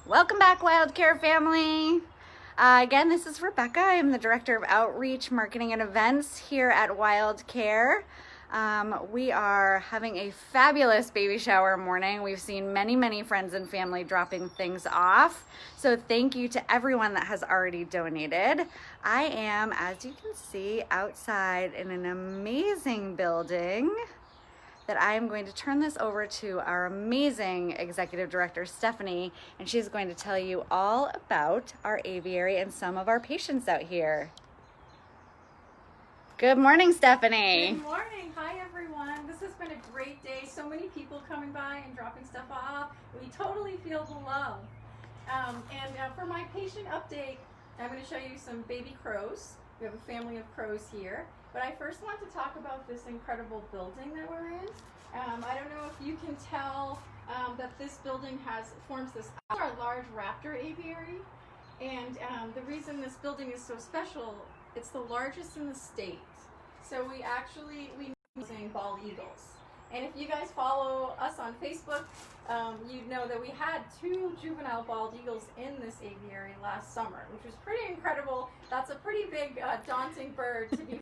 Welcome back, Wild Care family. Again, this is Rebecca. I'm the Director of Outreach, Marketing, and Events here at Wild Care. We are having a fabulous baby shower morning. We've seen many friends and family dropping things off. So thank you to everyone that has already donated. I am, as you can see, outside in an amazing building that I am going to turn this over to our amazing Executive Director, Stephanie, and she's going to tell you all about our aviary and some of our patients out here. Good morning, Stephanie. Good morning. Hi, everyone. This has been a great day. So many people coming by and dropping stuff off. We totally feel the love. For my patient update, I'm going to show you some baby crows. We have a family of crows here. But I first want to talk about this incredible building that we're in. I don't know if you can tell that this building forms this our large Raptor aviary. And the reason this building is so special, it's the largest in the state. So we using bald eagles. And if you guys follow us on Facebook, you'd know that we had 2 juvenile bald eagles in this aviary last summer, which was pretty incredible. That's a pretty big, daunting bird to be.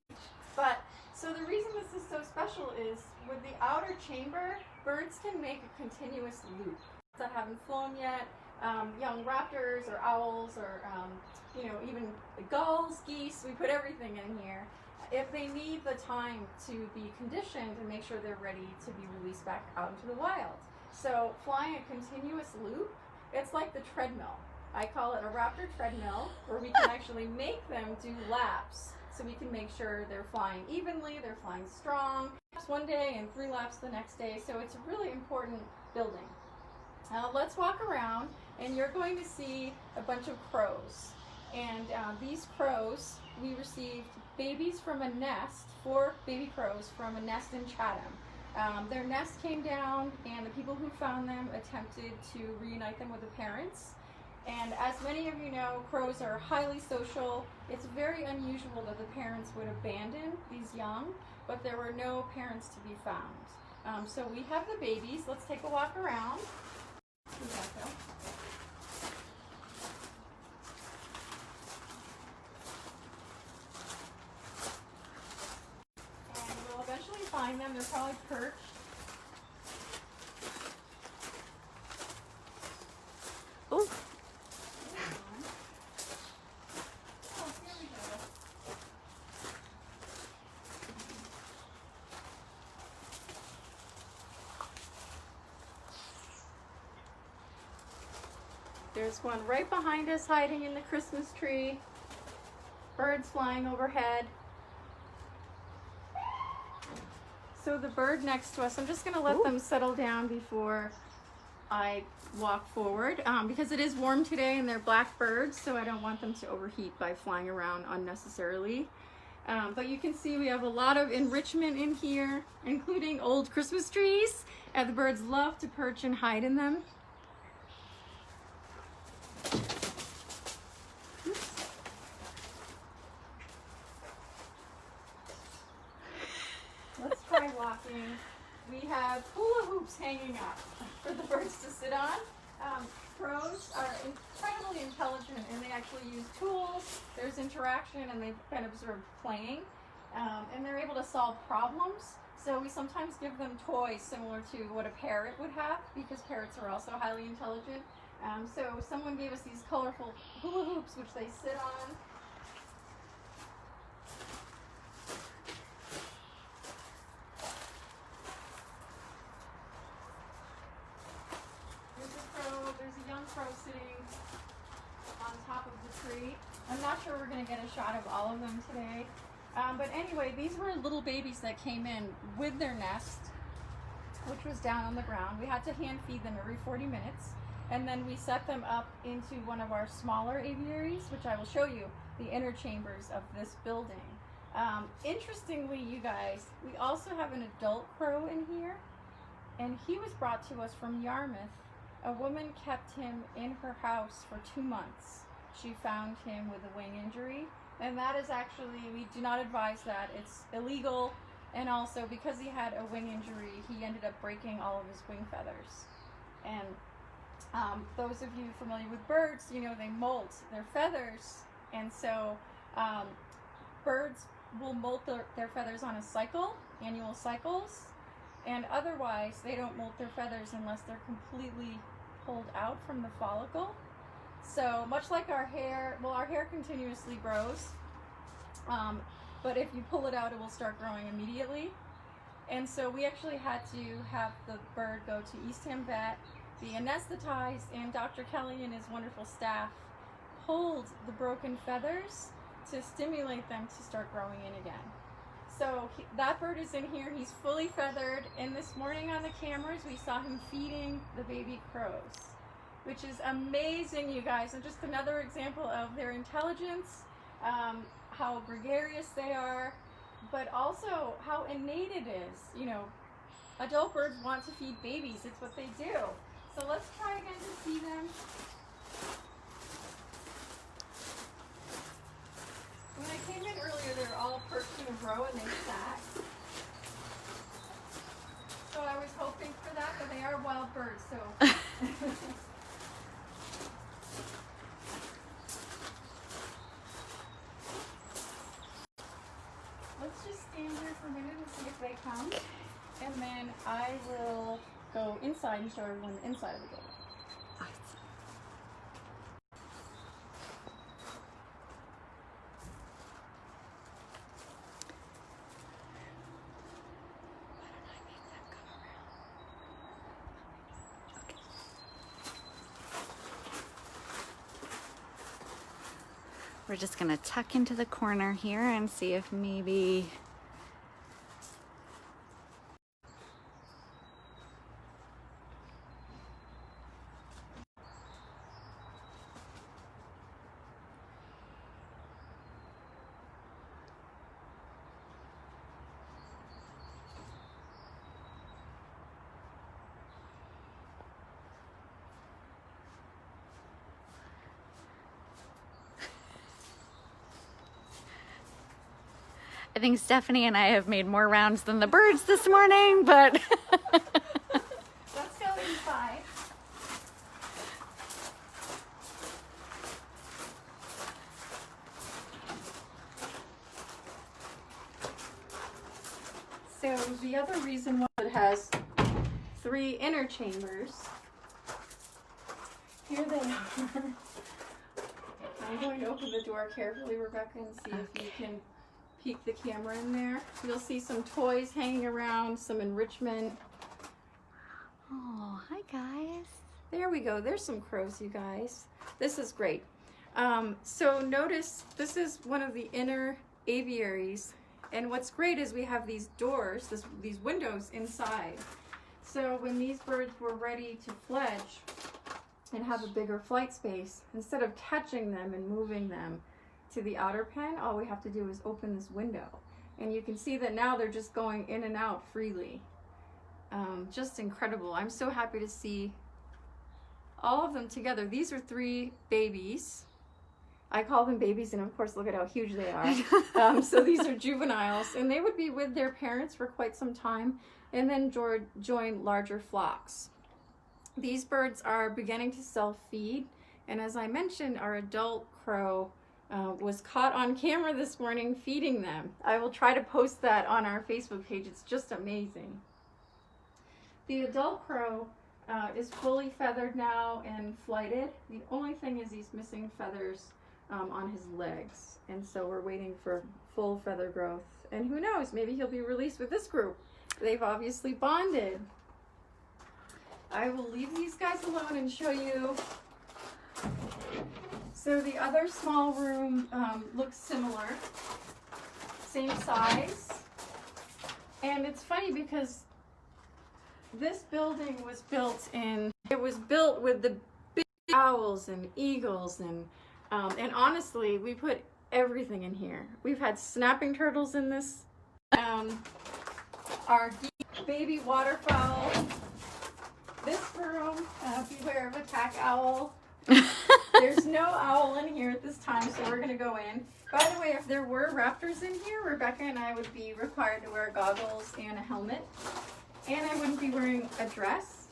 But so the reason this is so special is with the outer chamber, birds can make a continuous loop that haven't flown yet. Young raptors or owls or even gulls, geese, we put everything in here. If they need the time to be conditioned and make sure they're ready to be released back out into the wild. So flying a continuous loop, it's like the treadmill. I call it a Raptor treadmill, where we can actually make them do laps. So we can make sure they're flying evenly, they're flying strong. One day and 3 laps the next day. So it's a really important building. Now let's walk around, and you're going to see a bunch of crows. And these crows, we received babies from a nest, 4 baby crows from a nest in Chatham. Their nest came down, and the people who found them attempted to reunite them with the parents. And as many of you know, crows are highly social. It's very unusual that the parents would abandon these young, but there were no parents to be found. So we have the babies. Let's take a walk around. And we'll eventually find them. They're probably perched. Ooh. There's one right behind us hiding in the Christmas tree. Birds flying overhead. So the bird next to us, I'm just going to let them settle down before I walk forward because it is warm today and they're black birds, so I don't want them to overheat by flying around unnecessarily. But you can see we have a lot of enrichment in here, including old Christmas trees. The birds love to perch and hide in them. Let's try walking. We have hula hoops hanging up for the birds to sit on. Crows are incredibly intelligent, and they actually use tools. There's interaction, and they've been observed playing, and they're able to solve problems. So we sometimes give them toys similar to what a parrot would have, because parrots are also highly intelligent. So someone gave us these colorful hula hoops, which they sit on. There's a young crow sitting on top of the tree. I'm not sure we're going to get a shot of all of them today. But anyway, these were little babies that came in with their nest, which was down on the ground. We had to hand feed them every 40 minutes. And then we set them up into one of our smaller aviaries, which I will show you, the inner chambers of this building. Interestingly, you guys, we also have an adult crow in here, and he was brought to us from Yarmouth. A woman kept him in her house for 2 months. She found him with a wing injury, and that is actually, we do not advise that. It's illegal, and also because he had a wing injury, he ended up breaking all of his wing feathers. And Those of you familiar with birds, you know they molt their feathers, and so birds will molt their feathers on a cycle, annual cycles, and otherwise they don't molt their feathers unless they're completely pulled out from the follicle. So much like our hair, well, our hair continuously grows, but if you pull it out, it will start growing immediately. And so we actually had to have the bird go to Eastham Vet, be anesthetized, and Dr. Kelly and his wonderful staff pulled the broken feathers to stimulate them to start growing in again. So that bird is in here. He's fully feathered, and this morning on the cameras we saw him feeding the baby crows, which is amazing, you guys, and just another example of their intelligence, how gregarious they are, but also how innate it is. You know, adult birds want to feed babies. It's what they do. So let's try again to see them. When I came in earlier, they were all perched in a row and they sat. So I was hoping for that, but they are wild birds, so. Let's just stand here for a minute and see if they come. And then I will go inside and show everyone the inside of the building. We're just gonna tuck into the corner here and see if maybe I think Stephanie and I have made more rounds than the birds this morning, but let's go inside. So the other reason why it has 3 inner chambers, here they are. I'm going to open the door carefully, Rebecca, and see if you can peek the camera in there. You'll see some toys hanging around, some enrichment. oh, hi guys. There we go. There's some crows, you guys. This is great. So notice this is one of the inner aviaries, and what's great is we have these doors, these windows inside. So when these birds were ready to fledge and have a bigger flight space, instead of catching them and moving them to the outer pen, all we have to do is open this window, and you can see that now they're just going in and out freely. Just incredible. I'm so happy to see all of them together. These are 3 babies. I call them babies, and of course look at how huge they are. So these are juveniles, and they would be with their parents for quite some time and then join larger flocks. These birds are beginning to self-feed, and as I mentioned, our adult crow was caught on camera this morning feeding them. I will try to post that on our Facebook page. It's just amazing. The adult crow is fully feathered now and flighted. The only thing is he's missing feathers on his legs, and so we're waiting for full feather growth. And who knows, maybe he'll be released with this group. They've obviously bonded. I will leave these guys alone and show you. So the other small room looks similar, same size, and it's funny because this building was built with the big owls and eagles, and honestly, we put everything in here. We've had snapping turtles in this, our baby waterfowl. This room, beware of attack owl. There's no owl in here at this time, so we're going to go in. By the way, if there were raptors in here, Rebecca and I would be required to wear goggles and a helmet. And I wouldn't be wearing a dress.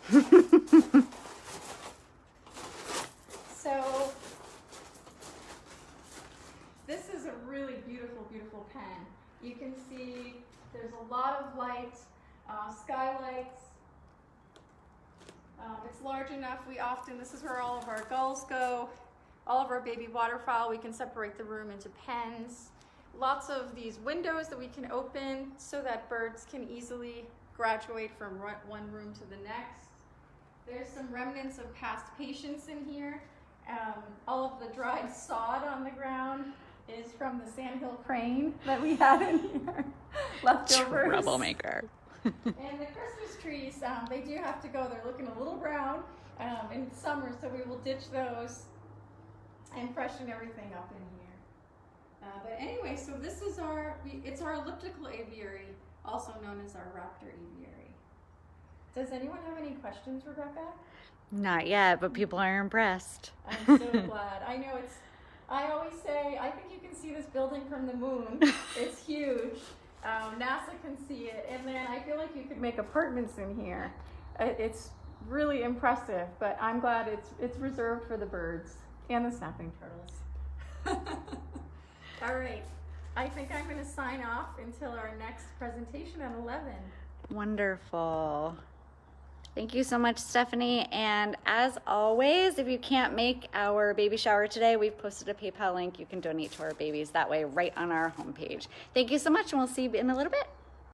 of light, skylights. It's large enough. This is where all of our gulls go. All of our baby waterfowl, we can separate the room into pens. Lots of these windows that we can open so that birds can easily graduate from one room to the next. There's some remnants of past patients in here. All of the dried sod on the ground is from the sandhill crane that we had in here. Leftovers. Troublemaker. And the Christmas trees, they do have to go. They're looking a little brown in summer, so we will ditch those and freshen everything up in here. But anyway, so this is it's our elliptical aviary, also known as our Raptor aviary. Does anyone have any questions, Rebecca? Not yet, but people are impressed. I'm so glad. I always say, I think you can see this building from the moon. It's huge. NASA can see it, and then I feel like you could make apartments in here. It's really impressive, but I'm glad it's reserved for the birds and the snapping turtles. All right, I think I'm going to sign off until our next presentation at 11. Wonderful. Thank you so much, Stephanie. And as always, if you can't make our baby shower today, we've posted a PayPal link. You can donate to our babies that way right on our homepage. Thank you so much, and we'll see you in a little bit.